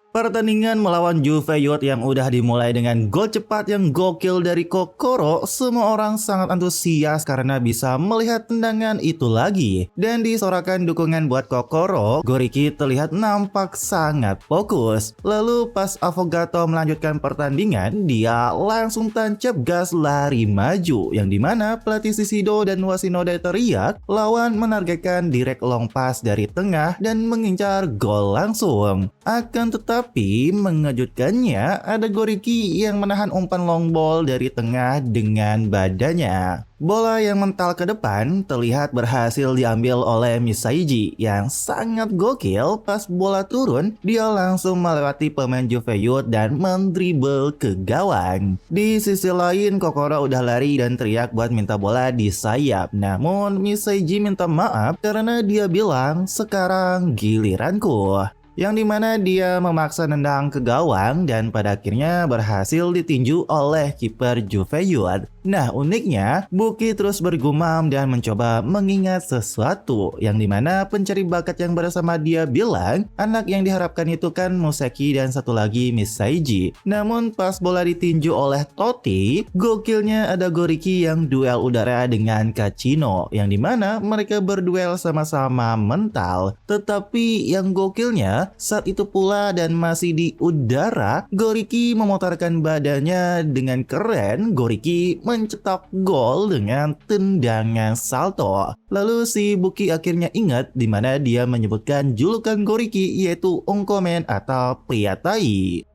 Pertandingan melawan Juve Youth yang udah dimulai dengan gol cepat yang gokil dari Kokoro, semua orang sangat antusias karena bisa melihat tendangan itu lagi. Dan disorakan dukungan buat Kokoro, Goriki terlihat nampak sangat fokus. Lalu pas Affogato melanjutkan pertandingan, dia langsung tancap gas lari maju, yang dimana pelatih Shishido dan Washinode teriak, lawan menargetkan direct long pass dari tengah dan mengincar gol langsung. Akan tetapi mengejutkannya, ada Goriki yang menahan umpan long ball dari tengah dengan badannya. Bola yang mental ke depan terlihat berhasil diambil oleh Misaiji yang sangat gokil. Pas bola turun, dia langsung melewati pemain Juve Youth dan mendribble ke gawang. Di sisi lain, Kokoro udah lari dan teriak buat minta bola di sayap. Namun Misaiji minta maaf karena dia bilang, "Sekarang giliranku." Yang dimana dia memaksa nendang ke gawang dan pada akhirnya berhasil ditinju oleh kiper Juve Youth. Nah, uniknya Buki terus bergumam dan mencoba mengingat sesuatu, yang dimana pencari bakat yang bersama dia bilang anak yang diharapkan itu kan Museki dan satu lagi Misaiji. Namun pas bola ditinju oleh Totti, gokilnya ada Goriki yang duel udara dengan Kachino, yang dimana mereka berduel sama-sama mental. Tetapi yang gokilnya, saat itu pula dan masih di udara, Goriki memutarkan badannya dengan keren. Goriki mencetak gol dengan tendangan salto. Lalu si Buki akhirnya ingat di mana dia menyebutkan julukan Goriki, yaitu Ongkomen atau pria tai.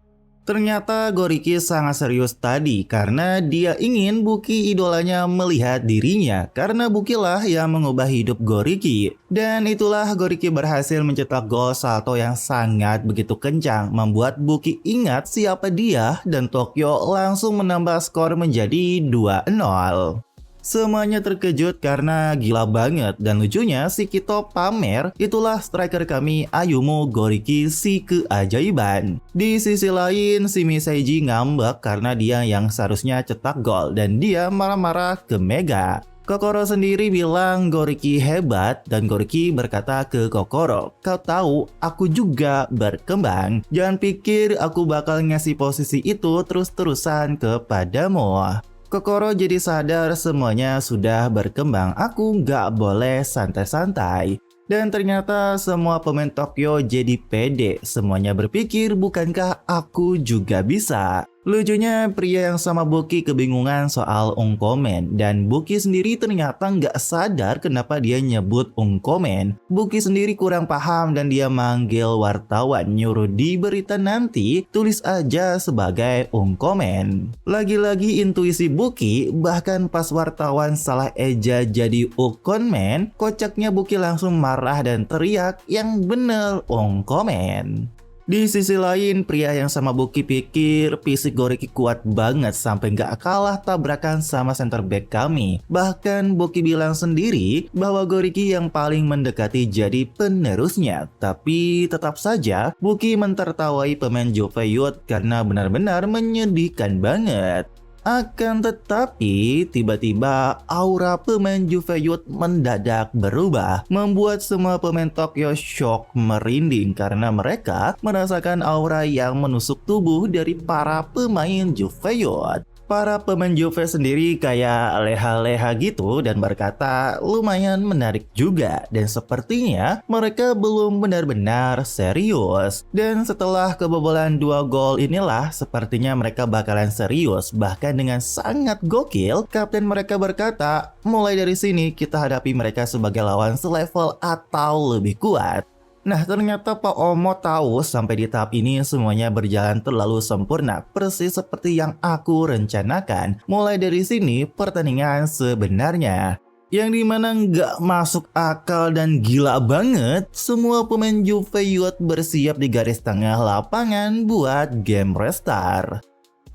Ternyata Goriki sangat serius tadi karena dia ingin Buki idolanya melihat dirinya, karena Bukilah yang mengubah hidup Goriki. Dan itulah Goriki berhasil mencetak gol salto yang sangat begitu kencang, membuat Buki ingat siapa dia dan Tokyo langsung menambah skor menjadi 2-0. Semuanya terkejut karena gila banget, dan lucunya si Kito pamer, "Itulah striker kami, Ayumu Goriki si keajaiban." Di sisi lain, si Misaiji ngambek karena dia yang seharusnya cetak gol dan dia marah-marah ke Mega. Kokoro sendiri bilang Goriki hebat dan Goriki berkata ke Kokoro, "Kau tahu, aku juga berkembang. Jangan pikir aku bakal ngasih posisi itu terus-terusan kepadamu." Kokoro jadi sadar semuanya sudah berkembang, aku nggak boleh santai-santai. Dan ternyata semua pemain Tokyo jadi pede, semuanya berpikir bukankah aku juga bisa. Lucunya pria yang sama Buki kebingungan soal Ongkomen, dan Buki sendiri ternyata nggak sadar kenapa dia nyebut Ongkomen. Buki sendiri kurang paham dan dia manggil wartawan, nyuruh di berita nanti tulis aja sebagai Ongkomen. Lagi-lagi intuisi Buki, bahkan pas wartawan salah eja jadi Ukonmen, kocaknya Buki langsung marah dan teriak, "Yang bener Ongkomen." Di sisi lain, pria yang sama Buki pikir fisik Goriki kuat banget sampai nggak kalah tabrakan sama center back kami. Bahkan Buki bilang sendiri bahwa Goriki yang paling mendekati jadi penerusnya. Tapi tetap saja Buki mentertawai pemain Juve Youth karena benar-benar menyedihkan banget. Akan tetapi, tiba-tiba aura pemain Juve Youth mendadak berubah, membuat semua pemain Tokyo shock merinding karena mereka merasakan aura yang menusuk tubuh dari para pemain Juve Youth. Para pemain Juve sendiri kayak leha-leha gitu dan berkata lumayan menarik juga, dan sepertinya mereka belum benar-benar serius. Dan setelah kebobolan 2 gol inilah sepertinya mereka bakalan serius. Bahkan dengan sangat gokil, kapten mereka berkata, "Mulai dari sini kita hadapi mereka sebagai lawan selevel atau lebih kuat." Nah, ternyata Pak Omo tahu sampai di tahap ini semuanya berjalan terlalu sempurna, persis seperti yang aku rencanakan. Mulai dari sini pertandingan sebenarnya, yang dimana nggak masuk akal dan gila banget, semua pemain Juve Youth bersiap di garis tengah lapangan buat game restart.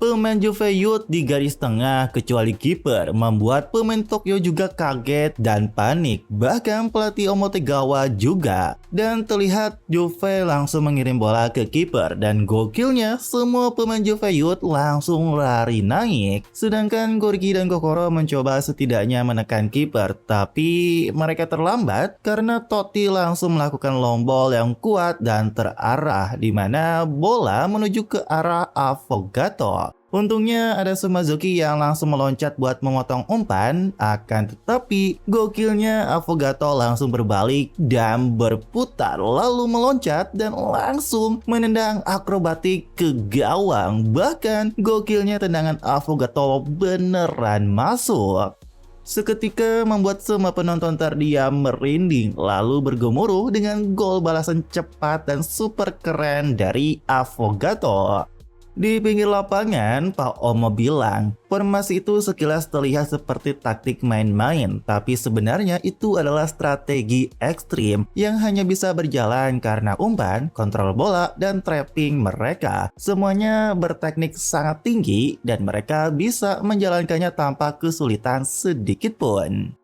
Pemain Juve Youth di garis tengah kecuali kiper membuat pemain Tokyo juga kaget dan panik. Bahkan pelatih Omotegawa juga. Dan terlihat Juve langsung mengirim bola ke kiper dan gokilnya semua pemain Juve Youth langsung lari naik. Sedangkan Goriki dan Kokoro mencoba setidaknya menekan kiper, tapi mereka terlambat karena Totti langsung melakukan long ball yang kuat dan terarah di mana bola menuju ke arah Affogato. Untungnya ada Sumazuki yang langsung meloncat buat memotong umpan, akan tetapi gokilnya Affogato langsung berbalik dan berputar lalu meloncat dan langsung menendang akrobatik ke gawang. Bahkan gokilnya tendangan Affogato beneran masuk. Seketika membuat semua penonton terdiam merinding lalu bergemuruh dengan gol balasan cepat dan super keren dari Affogato. Di pinggir lapangan, Pak Omo bilang, formasi itu sekilas terlihat seperti taktik main-main, tapi sebenarnya itu adalah strategi ekstrim yang hanya bisa berjalan karena umpan, kontrol bola, dan trapping mereka. Semuanya berteknik sangat tinggi dan mereka bisa menjalankannya tanpa kesulitan sedikit pun.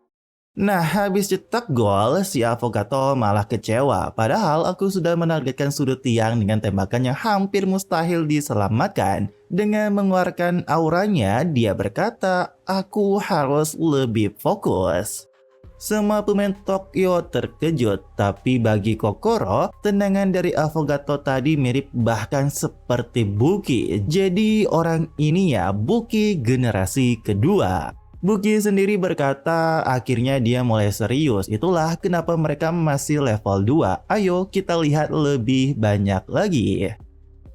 Nah, habis cetak gol, si Affogato malah kecewa. Padahal aku sudah menargetkan sudut tiang dengan tembakan yang hampir mustahil diselamatkan. Dengan mengeluarkan auranya, dia berkata, aku harus lebih fokus. Semua pemain Tokyo terkejut, tapi bagi Kokoro, tendangan dari Affogato tadi mirip bahkan seperti Buki. Jadi orang ini ya Buki generasi kedua. Buki sendiri berkata akhirnya dia mulai serius. Itulah kenapa mereka masih level 2. Ayo kita lihat lebih banyak lagi.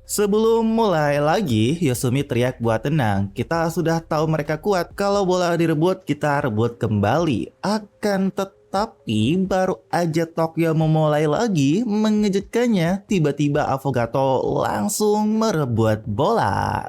Sebelum mulai lagi, Yosumi teriak buat tenang. Kita sudah tahu mereka kuat. Kalau bola direbut, kita rebut kembali. Akan tetapi baru aja Tokyo memulai lagi, mengejutkannya tiba-tiba Affogato langsung merebut bola.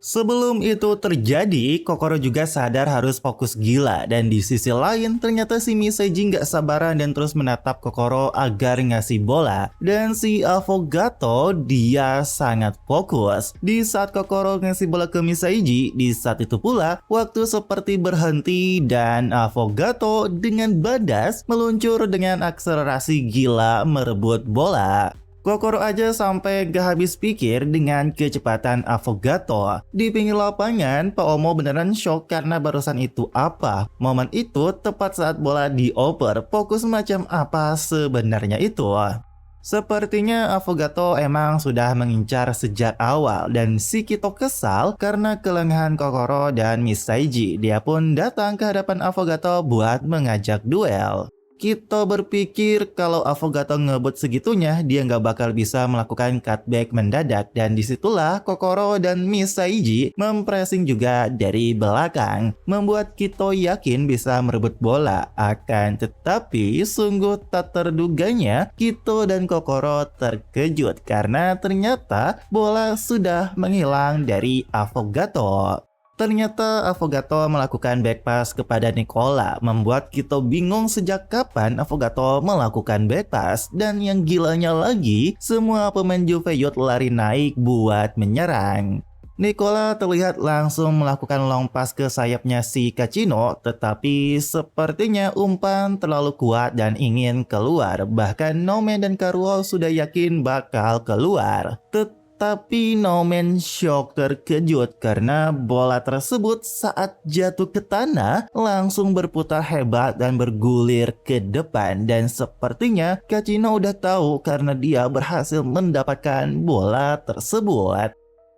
Sebelum itu terjadi, Kokoro juga sadar harus fokus gila. Dan di sisi lain, ternyata si Miseiji gak sabaran dan terus menatap Kokoro agar ngasih bola. Dan si Affogato, dia sangat fokus. Di saat Kokoro ngasih bola ke Miseiji, di saat itu pula, waktu seperti berhenti dan Affogato dengan badas meluncur dengan akselerasi gila merebut bola. Kokoro aja sampai gak habis pikir dengan kecepatan Affogato. Di pinggir lapangan, Pak Omo beneran shock karena barusan itu apa. Momen itu tepat saat bola dioper. Fokus macam apa sebenarnya itu? Sepertinya Affogato emang sudah mengincar sejak awal dan si Kito kesal karena kelengahan Kokoro dan Miseiji. Dia pun datang ke hadapan Affogato buat mengajak duel. Kito berpikir kalau Affogato ngebut segitunya, dia nggak bakal bisa melakukan cutback mendadak. Dan disitulah Kokoro dan Miseiji mempressing juga dari belakang, membuat Kito yakin bisa merebut bola. Akan tetapi sungguh tak terduganya, Kito dan Kokoro terkejut karena ternyata bola sudah menghilang dari Affogato. Ternyata Affogato melakukan back pass kepada Nicola, membuat Kito bingung sejak kapan Affogato melakukan back pass. Dan yang gilanya lagi, semua pemain Juve Youth lari naik buat menyerang. Nicola terlihat langsung melakukan long pass ke sayapnya si Kachino, tetapi sepertinya umpan terlalu kuat dan ingin keluar. Bahkan Nomen dan Karuo sudah yakin bakal keluar. Tapi Nomen shock terkejut karena bola tersebut saat jatuh ke tanah langsung berputar hebat dan bergulir ke depan. Dan sepertinya Kachino udah tahu karena dia berhasil mendapatkan bola tersebut.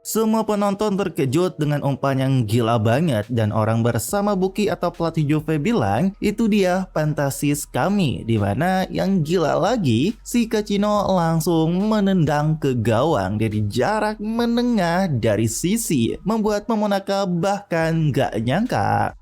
Semua penonton terkejut dengan umpan yang gila banget dan orang bersama Buki atau pelatih Juve bilang itu dia fantasis kami, dimana yang gila lagi si Kachino langsung menendang ke gawang dari jarak menengah dari sisi, membuat Momonaka bahkan gak nyangka.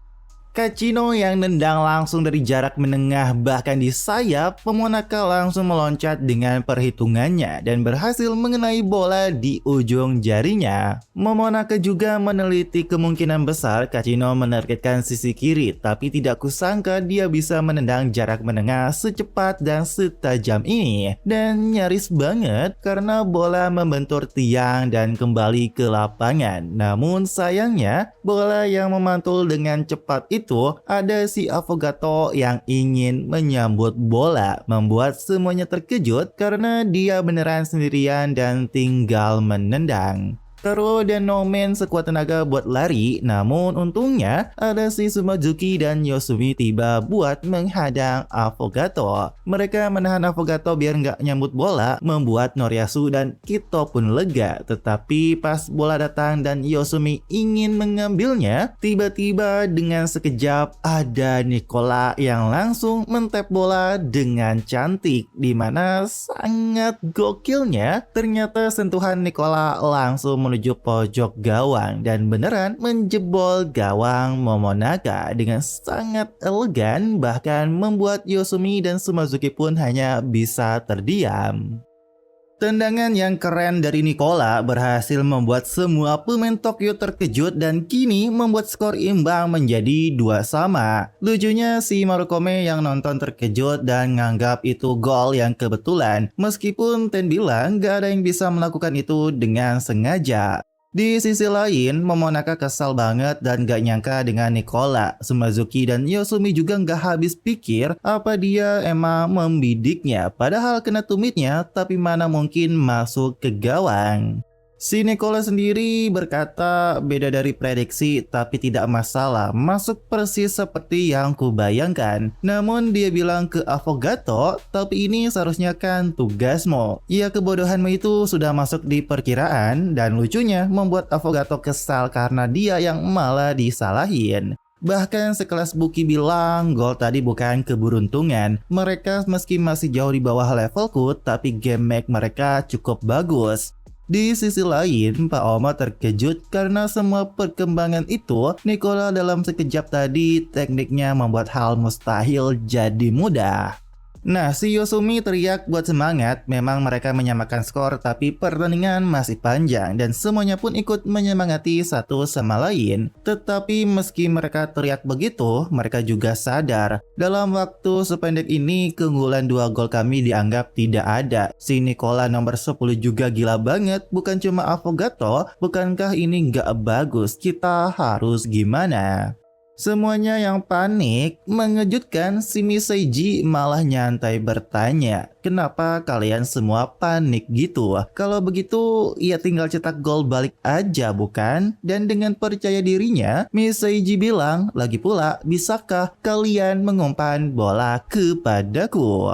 Kachino yang nendang langsung dari jarak menengah bahkan di sayap, Momonaga langsung meloncat dengan perhitungannya dan berhasil mengenai bola di ujung jarinya. Momonaga juga meneliti kemungkinan besar Kachino menargetkan sisi kiri, tapi tidak kusangka dia bisa menendang jarak menengah secepat dan setajam ini. Dan nyaris banget karena bola membentur tiang dan kembali ke lapangan. Namun sayangnya, bola yang memantul dengan cepat itu ada si Affogato yang ingin menyambut bola, membuat semuanya terkejut karena dia beneran sendirian dan tinggal menendang. Karo dan Nomen sekuat tenaga buat lari, namun untungnya ada si Sumazuki dan Yosumi tiba buat menghadang Affogato. Mereka menahan Affogato biar nggak nyambut bola, membuat Noriyasu dan Kito pun lega. Tetapi pas bola datang dan Yosumi ingin mengambilnya, tiba-tiba dengan sekejap ada Nicola yang langsung mentap bola dengan cantik, dimana sangat gokilnya ternyata sentuhan Nicola langsung menuju pojok gawang dan beneran menjebol gawang Momonaga dengan sangat elegan, bahkan membuat Yosumi dan Sumazuki pun hanya bisa terdiam. Tendangan yang keren dari Nicola berhasil membuat semua pemain Tokyo terkejut dan kini membuat skor imbang menjadi 2-2. Lucunya si Marukome yang nonton terkejut dan nganggap itu gol yang kebetulan, meskipun Ten bilang gak ada yang bisa melakukan itu dengan sengaja. Di sisi lain, Momonaga kesal banget dan gak nyangka dengan Nicola. Sumazuki dan Yosumi juga gak habis pikir apa dia emang membidiknya. Padahal kena tumitnya, tapi mana mungkin masuk ke gawang. Si Nicola sendiri berkata beda dari prediksi tapi tidak masalah, masuk persis seperti yang kubayangkan. Namun dia bilang ke Affogato, tapi ini seharusnya kan tugasmu. Ya kebodohanmu itu sudah masuk di perkiraan dan lucunya membuat Affogato kesal karena dia yang malah disalahin. Bahkan sekelas Buki bilang gol tadi bukan keberuntungan. Mereka meski masih jauh di bawah levelku tapi game make mereka cukup bagus. Di sisi lain, Pak Oma terkejut karena semua perkembangan itu Nicola dalam sekejap tadi tekniknya membuat hal mustahil jadi mudah. Nah, si Yosumi teriak buat semangat. Memang mereka menyamakan skor, tapi pertandingan masih panjang dan semuanya pun ikut menyemangati satu sama lain. Tetapi meski mereka teriak begitu, mereka juga sadar dalam waktu sependek ini keunggulan 2 gol kami dianggap tidak ada. Si Nicola nomor 10 juga gila banget, bukan cuma Affogato. Bukankah ini nggak bagus? Kita harus gimana? Semuanya yang panik, mengejutkan si Miseiji malah nyantai bertanya, kenapa kalian semua panik gitu? Kalau begitu ya tinggal cetak gol balik aja bukan? Dan dengan percaya dirinya, Miseiji bilang, lagi pula bisakah kalian mengumpan bola kepadaku?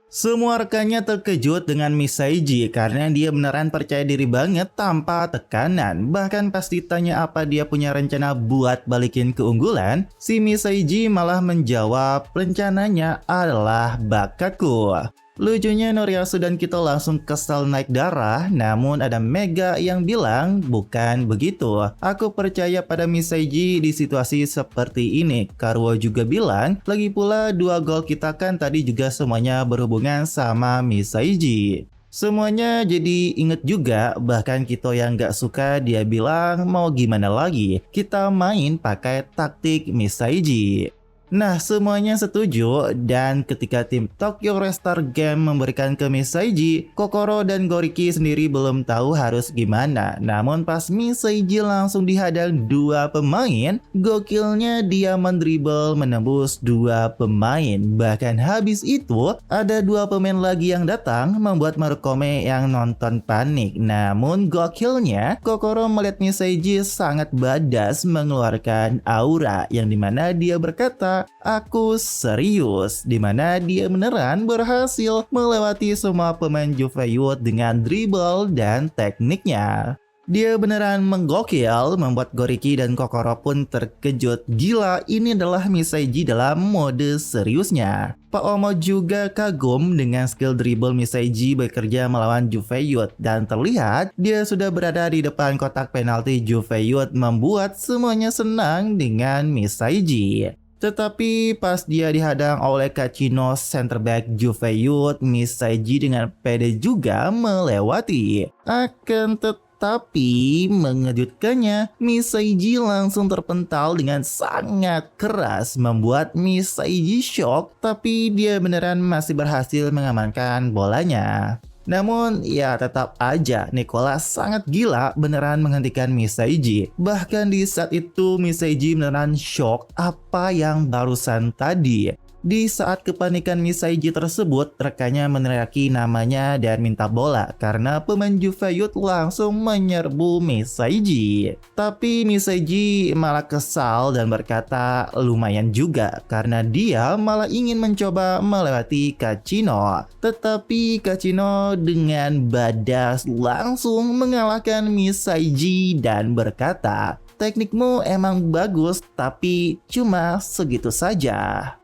Semua rekannya terkejut dengan Miseiji karena dia beneran percaya diri banget tanpa tekanan. Bahkan pas ditanya apa dia punya rencana buat balikin keunggulan, si Miseiji malah menjawab rencananya adalah bakatku. Lucunya Noriyasu dan Kito langsung kesal naik darah, namun ada Mega yang bilang bukan begitu. Aku percaya pada Miseiji di situasi seperti ini. Karuo juga bilang, lagi pula 2 gol kita kan tadi juga semuanya berhubungan sama Miseiji. Semuanya jadi inget juga, bahkan Kito yang gak suka dia bilang mau gimana lagi, kita main pakai taktik Miseiji. Nah, semuanya setuju dan ketika tim Tokyo Restart Game memberikan ke Miseiji, Kokoro dan Goriki sendiri belum tahu harus gimana. Namun pas Miseiji langsung dihadang 2 pemain, gokilnya dia mendribble menembus 2 pemain. Bahkan habis itu ada 2 pemain lagi yang datang membuat Marukome yang nonton panik. Namun gokilnya Kokoro melihat Miseiji sangat badass mengeluarkan aura yang dimana dia berkata, aku serius, dimana dia beneran berhasil melewati semua pemain Juve Youth dengan dribble dan tekniknya. Dia beneran menggokil, membuat Goriki dan Kokoro pun terkejut. Gila, ini adalah Misaiji dalam mode seriusnya. Pak Omo juga kagum dengan skill dribble Misaiji bekerja melawan Jufeyut. Dan terlihat dia sudah berada di depan kotak penalti Jufeyut, membuat semuanya senang dengan Misaiji. Tetapi pas dia dihadang oleh Kachino center back Jufeyut, Misaiji dengan pede juga melewati. Tapi mengejutkannya, Misaiji langsung terpental dengan sangat keras, membuat Misaiji shock, tapi dia beneran masih berhasil mengamankan bolanya. Namun ya tetap aja Nicola sangat gila beneran menghentikan Misaiji. Bahkan di saat itu Misaiji beneran shock apa yang barusan tadi. Di saat kepanikan Misaiji tersebut, rekannya meneriaki namanya dan minta bola karena pemain Jufeyut langsung menyerbu Misaiji. Tapi Misaiji malah kesal dan berkata lumayan juga karena dia malah ingin mencoba melewati Kachino. Tetapi Kachino dengan badas langsung mengalahkan Misaiji dan berkata, "Teknikmu emang bagus tapi cuma segitu saja."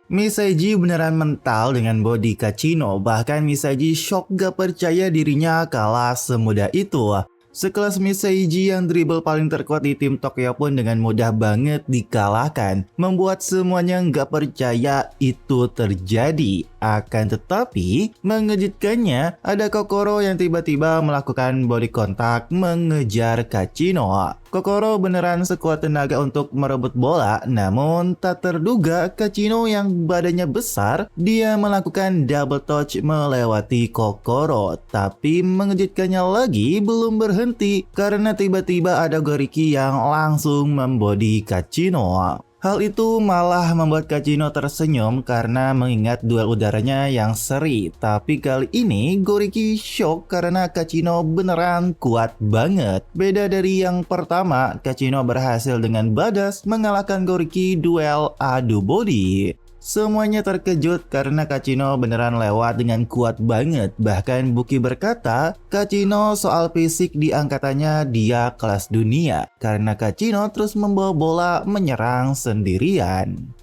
Misaiji beneran mental dengan body Kachino, bahkan Misaiji shock gak percaya dirinya kalah semudah itu. Sekelas Misaiji yang dribble paling terkuat di tim Tokyo pun dengan mudah banget dikalahkan, membuat semuanya gak percaya itu terjadi. Akan tetapi, mengejutkannya ada Kokoro yang tiba-tiba melakukan body contact mengejar Kachino. Kokoro beneran sekuat tenaga untuk merebut bola, namun tak terduga Kachino yang badannya besar, dia melakukan double touch melewati Kokoro. Tapi mengejutkannya lagi belum berhenti karena tiba-tiba ada Goriki yang langsung membody Kachino. Hal itu malah membuat Kachino tersenyum karena mengingat duel udaranya yang seri. Tapi kali ini Goriki shock karena Kachino beneran kuat banget. Beda dari yang pertama, Kachino berhasil dengan badas mengalahkan Goriki duel adu body. Semuanya terkejut karena Kachino beneran lewat dengan kuat banget. Bahkan Buki berkata, Kachino soal fisik di angkatannya dia kelas dunia. Karena Kachino terus membawa bola menyerang sendirian.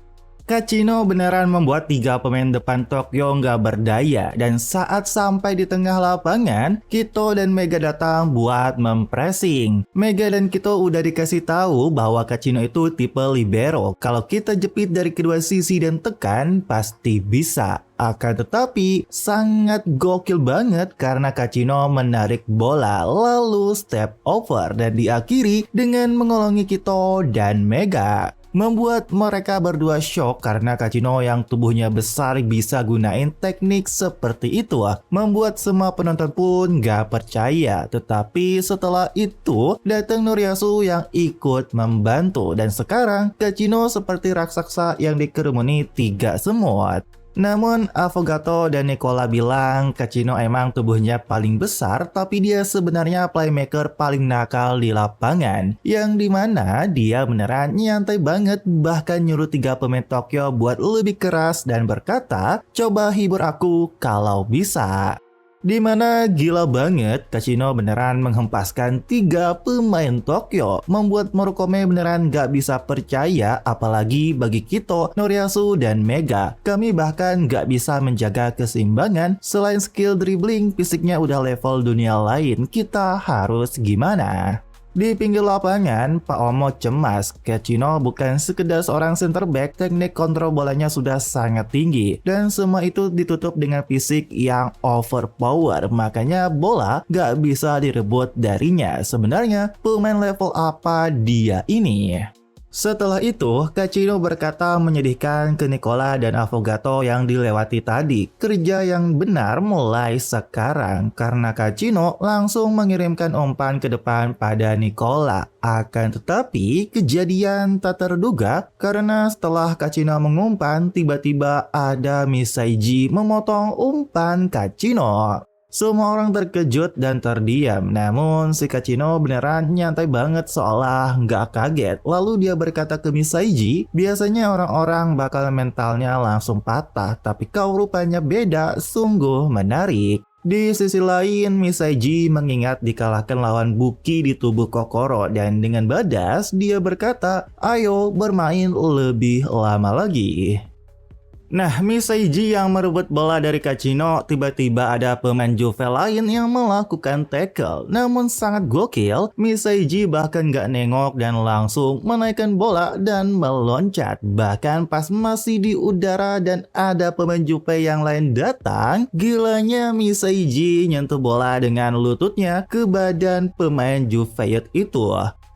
Kachino beneran membuat 3 pemain depan Tokyo nggak berdaya. Dan saat sampai di tengah lapangan, Kito dan Mega datang buat mempressing. Mega dan Kito udah dikasih tahu bahwa Kachino itu tipe libero. Kalau kita jepit dari kedua sisi dan tekan, pasti bisa. Akan tetapi sangat gokil banget karena Kachino menarik bola lalu step over dan diakhiri dengan mengolongi Kito dan Mega. Membuat mereka berdua shock karena Kachino yang tubuhnya besar bisa gunain teknik seperti itu. Membuat semua penonton pun gak percaya. Tetapi setelah itu datang Noriyasu yang ikut membantu. Dan sekarang Kachino seperti raksasa yang dikerumuni 3 semut. Namun Affogato dan Nicola bilang Kachino emang tubuhnya paling besar tapi dia sebenarnya playmaker paling nakal di lapangan. Yang dimana dia beneran nyantai banget bahkan nyuruh 3 pemain Tokyo buat lebih keras dan berkata coba hibur aku kalau bisa. Dimana gila banget Kachino beneran menghempaskan 3 pemain Tokyo, membuat Murukome beneran gak bisa percaya apalagi bagi Kito, Noriyasu, dan Mega. Kami bahkan gak bisa menjaga keseimbangan, selain skill dribbling fisiknya udah level dunia lain, kita harus gimana? Di pinggir lapangan, Pak Omo cemas. Kachino bukan sekedar seorang center back, teknik kontrol bolanya sudah sangat tinggi. Dan semua itu ditutup dengan fisik yang overpower. Makanya bola gak bisa direbut darinya. Sebenarnya pemain level apa dia ini? Setelah itu, Kachino berkata menyedihkan ke Nicola dan Affogato yang dilewati tadi. Kerja yang benar mulai sekarang karena Kachino langsung mengirimkan umpan ke depan pada Nicola. Akan tetapi, kejadian tak terduga karena setelah Kachino mengumpan, tiba-tiba ada Misaiji memotong umpan Kachino. Semua orang terkejut dan terdiam, namun si Kachino beneran nyantai banget seolah nggak kaget. Lalu dia berkata ke Misaiji, biasanya orang-orang bakal mentalnya langsung patah, tapi kau rupanya beda, sungguh menarik. Di sisi lain, Misaiji mengingat dikalahkan lawan Buki di tubuh Kokoro dan dengan badas dia berkata, "Ayo bermain lebih lama lagi." Nah, Misaiji yang merebut bola dari Kachino, tiba-tiba ada pemain Juve lain yang melakukan tackle. Namun sangat gokil, Misaiji bahkan gak nengok dan langsung menaikkan bola dan meloncat. Bahkan pas masih di udara dan ada pemain Juve yang lain datang, gilanya Misaiji nyentuh bola dengan lututnya ke badan pemain Juve itu.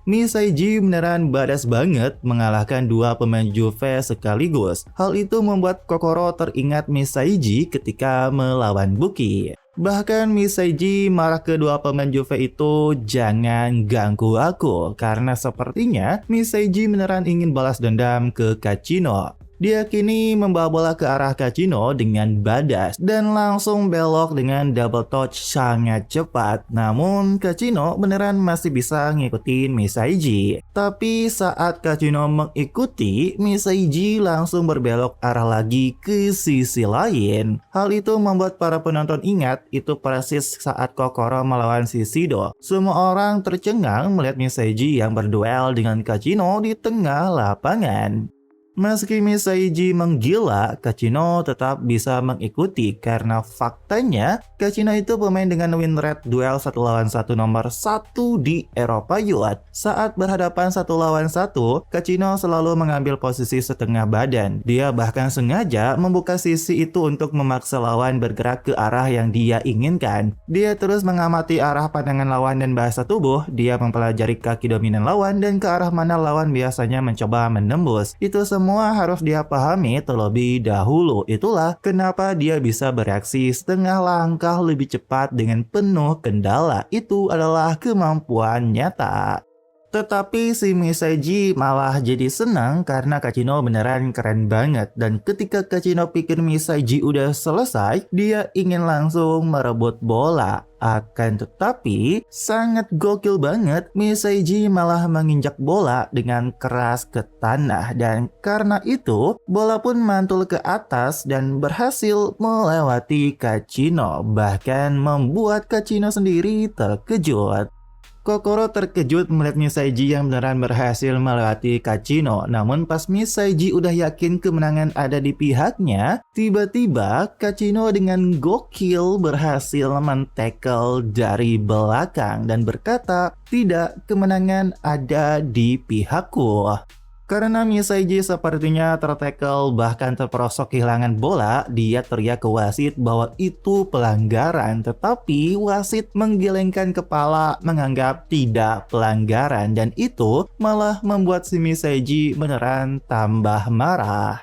Misaiji beneran badas banget mengalahkan dua pemain Juve sekaligus. Hal itu membuat Kokoro teringat Misaiji ketika melawan Buki. Bahkan Misaiji marah ke dua pemain Juve itu, "Jangan ganggu aku," karena sepertinya Misaiji beneran ingin balas dendam ke Kachino. Dia kini membawa bola ke arah Kachino dengan badas dan langsung belok dengan double touch sangat cepat. Namun Kachino beneran masih bisa ngikutin Misaiji. Tapi saat Kachino mengikuti, Misaiji langsung berbelok arah lagi ke sisi lain. Hal itu membuat para penonton ingat itu persis saat Kokoro melawan Shishido. Semua orang tercengang melihat Misaiji yang berduel dengan Kachino di tengah lapangan. Meski Misaiji menggila, Kachino tetap bisa mengikuti karena faktanya Kachino itu pemain dengan win rate duel 1 lawan 1 nomor 1 di Eropa Youth. Saat berhadapan 1 lawan 1, Kachino selalu mengambil posisi setengah badan. Dia bahkan sengaja membuka sisi itu untuk memaksa lawan bergerak ke arah yang dia inginkan. Dia terus mengamati arah pandangan lawan dan bahasa tubuh. Dia mempelajari kaki dominan lawan dan ke arah mana lawan biasanya mencoba menembus. Itu semua harus dia pahami terlebih dahulu. Itulah kenapa dia bisa bereaksi setengah langkah lebih cepat dengan penuh kendala. Itu adalah kemampuan nyata. Tetapi si Misaiji malah jadi senang karena Kachino beneran keren banget. Dan ketika Kachino pikir Misaiji udah selesai, dia ingin langsung merebut bola. Akan tetapi, sangat gokil banget, Misaiji malah menginjak bola dengan keras ke tanah. Dan karena itu, bola pun mantul ke atas dan berhasil melewati Kachino. Bahkan membuat Kachino sendiri terkejut. Kokoro terkejut melihat Misaiji yang beneran berhasil melewati Kachino. Namun pas Misaiji udah yakin kemenangan ada di pihaknya, tiba-tiba Kachino dengan gokil berhasil men-tackle dari belakang dan berkata, "Tidak, kemenangan ada di pihakku." Karena Misaiji sepertinya tertackle bahkan terperosok kehilangan bola, dia teriak ke wasit bahwa itu pelanggaran. Tetapi wasit menggelengkan kepala menganggap tidak pelanggaran dan itu malah membuat si Misaiji beneran tambah marah.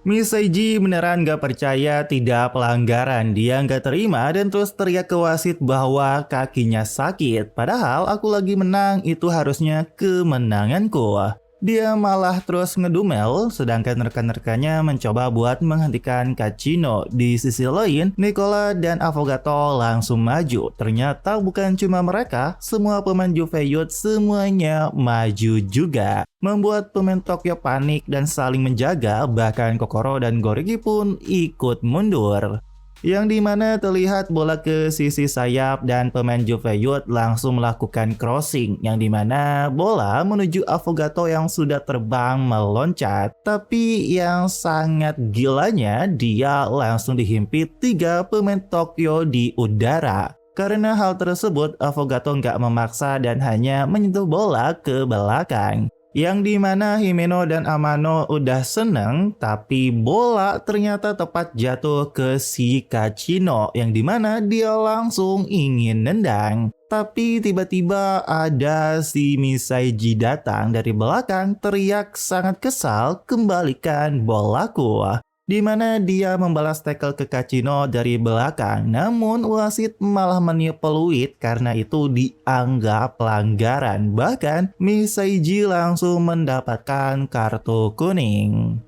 Misaiji beneran gak percaya tidak pelanggaran. Dia gak terima dan terus teriak ke wasit bahwa kakinya sakit. Padahal aku lagi menang, itu harusnya kemenanganku. Dia malah terus ngedumel, sedangkan rekan-rekannya mencoba buat menghentikan Kachino. Di sisi lain, Nicola dan Affogato langsung maju. Ternyata bukan cuma mereka, semua pemain Juve Youth semuanya maju juga. Membuat pemain Tokyo panik dan saling menjaga, bahkan Kokoro dan Goriki pun ikut mundur. Yang dimana terlihat bola ke sisi sayap dan pemain Juve Youth langsung melakukan crossing, yang dimana bola menuju Affogato yang sudah terbang meloncat. Tapi yang sangat gilanya, dia langsung dihimpit 3 pemain Tokyo di udara. Karena hal tersebut, Affogato nggak memaksa dan hanya menyentuh bola ke belakang. Yang dimana Himeno dan Amano udah seneng, tapi bola ternyata tepat jatuh ke si Kachino, yang dimana dia langsung ingin nendang. Tapi tiba-tiba ada si Misaiji datang dari belakang, teriak sangat kesal, "Kembalikan bolaku." Di mana dia membalas tackle ke Kachino dari belakang. Namun wasit malah meniup peluit karena itu dianggap pelanggaran. Bahkan Misaiji langsung mendapatkan kartu kuning.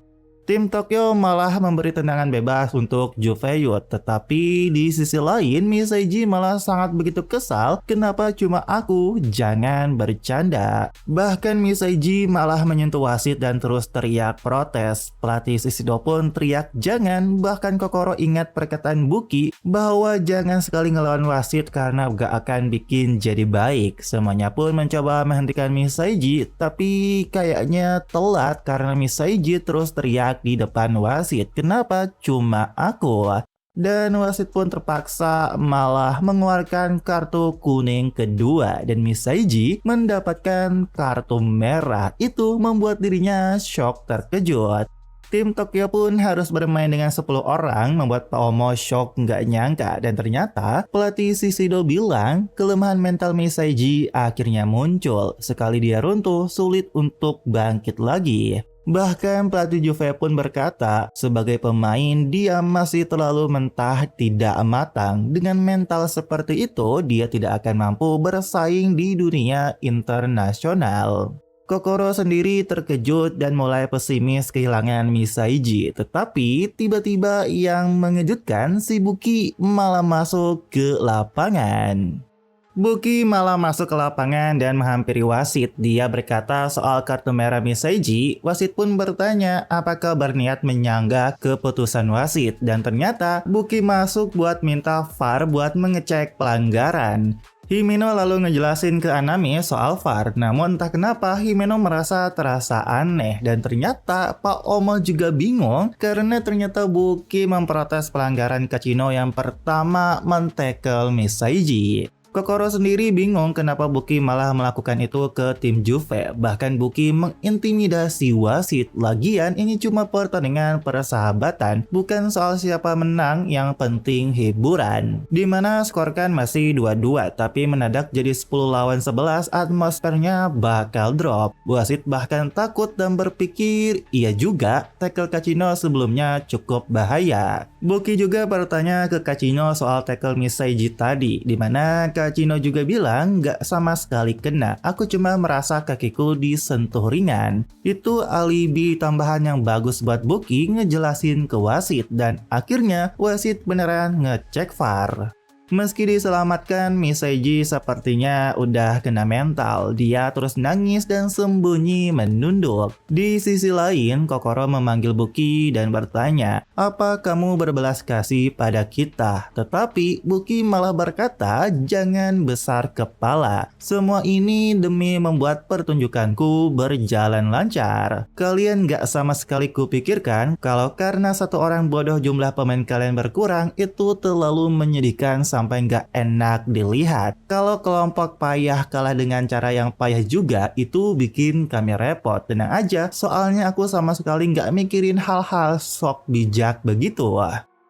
Tim Tokyo malah memberi tendangan bebas untuk Jufeyut, tetapi di sisi lain Misaiji malah sangat begitu kesal kenapa cuma aku, jangan bercanda. Bahkan Misaiji malah menyentuh wasit dan terus teriak protes. Pelatih Shishido pun teriak jangan, bahkan Kokoro ingat perkataan Buki bahwa jangan sekali ngelawan wasit karena gak akan bikin jadi baik. Semuanya pun mencoba menghentikan Misaiji, tapi kayaknya telat karena Misaiji terus teriak di depan wasit, kenapa cuma aku? Dan wasit pun terpaksa malah mengeluarkan kartu kuning kedua dan Misaiji mendapatkan kartu merah. Itu membuat dirinya shock terkejut. Tim Tokyo pun harus bermain dengan 10 orang, membuat Pak Omo shock nggak nyangka. Dan ternyata pelatih Shishido bilang kelemahan mental Misaiji akhirnya muncul. Sekali dia runtuh, sulit untuk bangkit lagi. Bahkan pelatih Juve pun berkata, sebagai pemain dia masih terlalu mentah, tidak matang. Dengan mental seperti itu, dia tidak akan mampu bersaing di dunia internasional. Kokoro sendiri terkejut dan mulai pesimis kehilangan Misaiji. Tetapi tiba-tiba yang mengejutkan, si Buki malah masuk ke lapangan. Buki malah masuk ke lapangan dan menghampiri wasit. Dia berkata soal kartu merah Misaiji. Wasit pun bertanya apakah berniat menyanggah keputusan wasit. Dan ternyata Buki masuk buat minta VAR buat mengecek pelanggaran. Himeno lalu ngejelasin ke Anami soal VAR, namun entah kenapa Himeno terasa aneh dan ternyata Pak Omo juga bingung karena ternyata Buki memprotes pelanggaran Kachino yang pertama men-tackle Misaiji. Kokoro sendiri bingung kenapa Buki malah melakukan itu ke tim Juve. Bahkan Buki mengintimidasi wasit. Lagian ini cuma pertandingan persahabatan, bukan soal siapa menang, yang penting hiburan. Dimana skor kan masih 2-2, tapi menadak jadi 10 lawan 11, atmosfernya bakal drop. Wasit bahkan takut dan berpikir, iya juga, tackle Kachino sebelumnya cukup bahaya. Buki juga bertanya ke Kachino soal tackle Misaiji tadi, dimana Kachino juga bilang gak sama sekali kena, aku cuma merasa kakiku disentuh ringan. Itu alibi tambahan yang bagus buat Buki ngejelasin ke wasit dan akhirnya wasit beneran ngecek VAR. Meski diselamatkan, Misaiji sepertinya udah kena mental. Dia terus nangis dan sembunyi menunduk. Di sisi lain, Kokoro memanggil Buki dan bertanya, apa kamu berbelas kasih pada kita? Tetapi Buki malah berkata, jangan besar kepala. Semua ini demi membuat pertunjukanku berjalan lancar. Kalian gak sama sekali kupikirkan kalau karena satu orang bodoh jumlah pemain kalian berkurang, itu terlalu menyedihkan sampai nggak enak dilihat. Kalau kelompok payah kalah dengan cara yang payah juga, itu bikin kami repot. Tenang aja, soalnya aku sama sekali nggak mikirin hal-hal sok bijak begitu.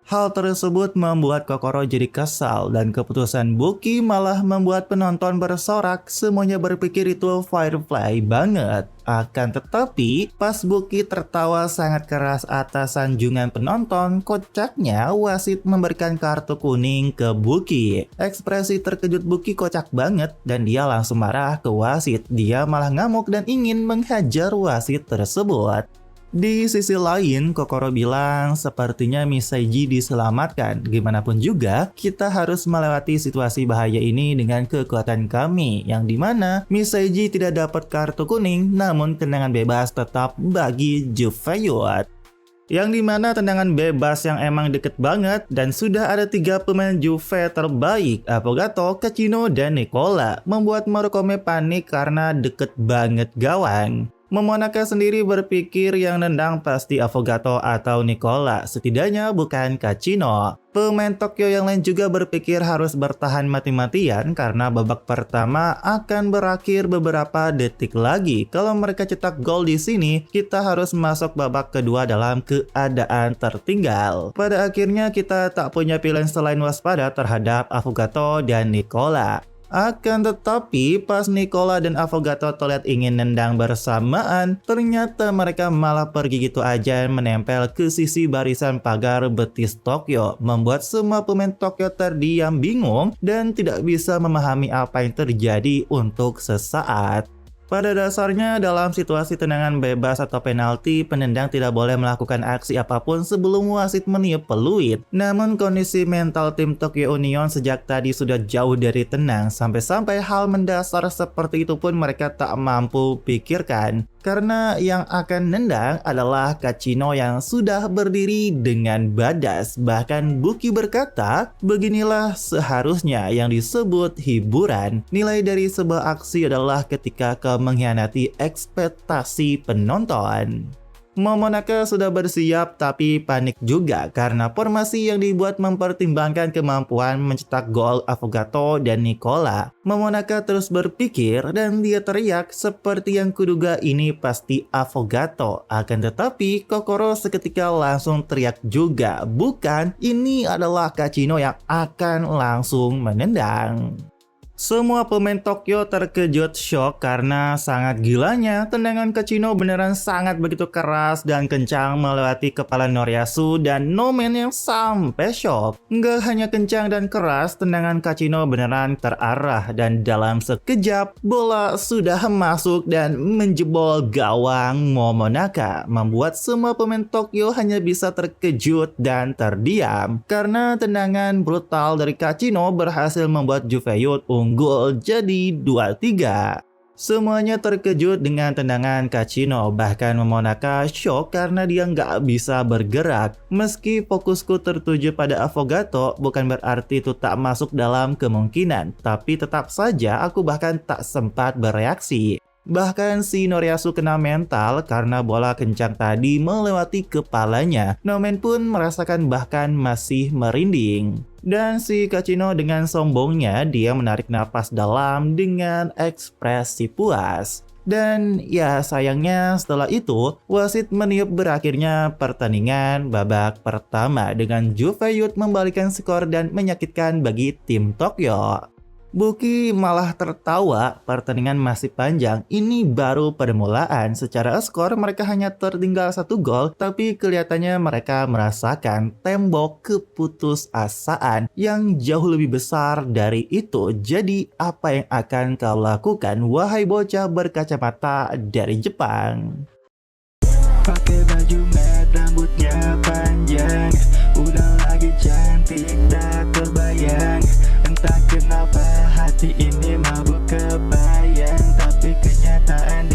Hal tersebut membuat Kokoro jadi kesal dan keputusan Buki malah membuat penonton bersorak. Semuanya berpikir itu fair play banget. Akan tetapi, pas Buki tertawa sangat keras atas sanjungan penonton, kocaknya wasit memberikan kartu kuning ke Buki. Ekspresi terkejut Buki kocak banget dan dia langsung marah ke wasit. Dia malah ngamuk dan ingin menghajar wasit tersebut. Di sisi lain, Kokoro bilang sepertinya Misaiji diselamatkan. Gimana pun juga, kita harus melewati situasi bahaya ini dengan kekuatan kami, yang dimana Misaiji tidak dapat kartu kuning, namun tendangan bebas tetap bagi Jufeyut. Yang dimana tendangan bebas yang emang deket banget dan sudah ada 3 pemain Juve terbaik, Affogato, Kachino, dan Nicola, membuat Morikome panik karena deket banget gawang. Momonaga sendiri berpikir yang nendang pasti Affogato atau Nicola, setidaknya bukan Kachino. Pemain Tokyo yang lain juga berpikir harus bertahan mati-matian karena babak pertama akan berakhir beberapa detik lagi. Kalau mereka cetak gol di sini, kita harus masuk babak kedua dalam keadaan tertinggal. Pada akhirnya kita tak punya pilihan selain waspada terhadap Affogato dan Nicola. Akan tetapi pas Nicola dan Affogato terlihat ingin nendang bersamaan, ternyata mereka malah pergi gitu aja menempel ke sisi barisan pagar betis Tokyo, membuat semua pemain Tokyo terdiam bingung dan tidak bisa memahami apa yang terjadi untuk sesaat. Pada dasarnya dalam situasi tendangan bebas atau penalti, penendang tidak boleh melakukan aksi apapun sebelum wasit meniup peluit. Namun kondisi mental tim Tokyo Union sejak tadi sudah jauh dari tenang, sampai-sampai hal mendasar seperti itu pun mereka tak mampu pikirkan. Karena yang akan nendang adalah Kachino yang sudah berdiri dengan badas. Bahkan Buki berkata, beginilah seharusnya yang disebut hiburan. Nilai dari sebuah aksi adalah ketika kau mengkhianati ekspektasi penonton. Momonaga sudah bersiap tapi panik juga karena formasi yang dibuat mempertimbangkan kemampuan mencetak gol Affogato dan Nicola. Momonaga terus berpikir dan dia teriak, seperti yang kuduga ini pasti Affogato. Akan tetapi Kokoro seketika langsung teriak juga, bukan, ini adalah Kachino yang akan langsung menendang. Semua pemain Tokyo terkejut shock karena sangat gilanya tendangan Kachino beneran sangat begitu keras dan kencang melewati kepala Noriyasu dan Nomen yang sampai shock. Nggak hanya kencang dan keras, tendangan Kachino beneran terarah dan dalam sekejap bola sudah masuk dan menjebol gawang Momonaga, membuat semua pemain Tokyo hanya bisa terkejut dan terdiam karena tendangan brutal dari Kachino berhasil membuat Juve unggul jadi 2-3. Semuanya terkejut dengan tendangan Kachino, bahkan Momonaga shock karena dia nggak bisa bergerak. Meski fokusku tertuju pada Affogato, bukan berarti itu tak masuk dalam kemungkinan, tapi tetap saja aku bahkan tak sempat bereaksi. Bahkan si Noriyasu kena mental karena bola kencang tadi melewati kepalanya. Nomen pun merasakan bahkan masih merinding. Dan si Kachino dengan sombongnya dia menarik napas dalam dengan ekspresi puas. Dan ya sayangnya setelah itu wasit meniup berakhirnya pertandingan babak pertama dengan Juve membalikan skor dan menyakitkan bagi tim Tokyo. Buki malah tertawa, pertandingan masih panjang, ini baru permulaan. Secara skor mereka hanya tertinggal 1 gol, tapi kelihatannya mereka merasakan tembok keputusasaan yang jauh lebih besar dari itu. Jadi apa yang akan kau lakukan, wahai bocah berkacamata dari Jepang? Pakai baju merah, rambutnya panjang, udah lagi cantik tak terbayang. Entah kenapa hati ini mabuk kebayang, tapi kenyataan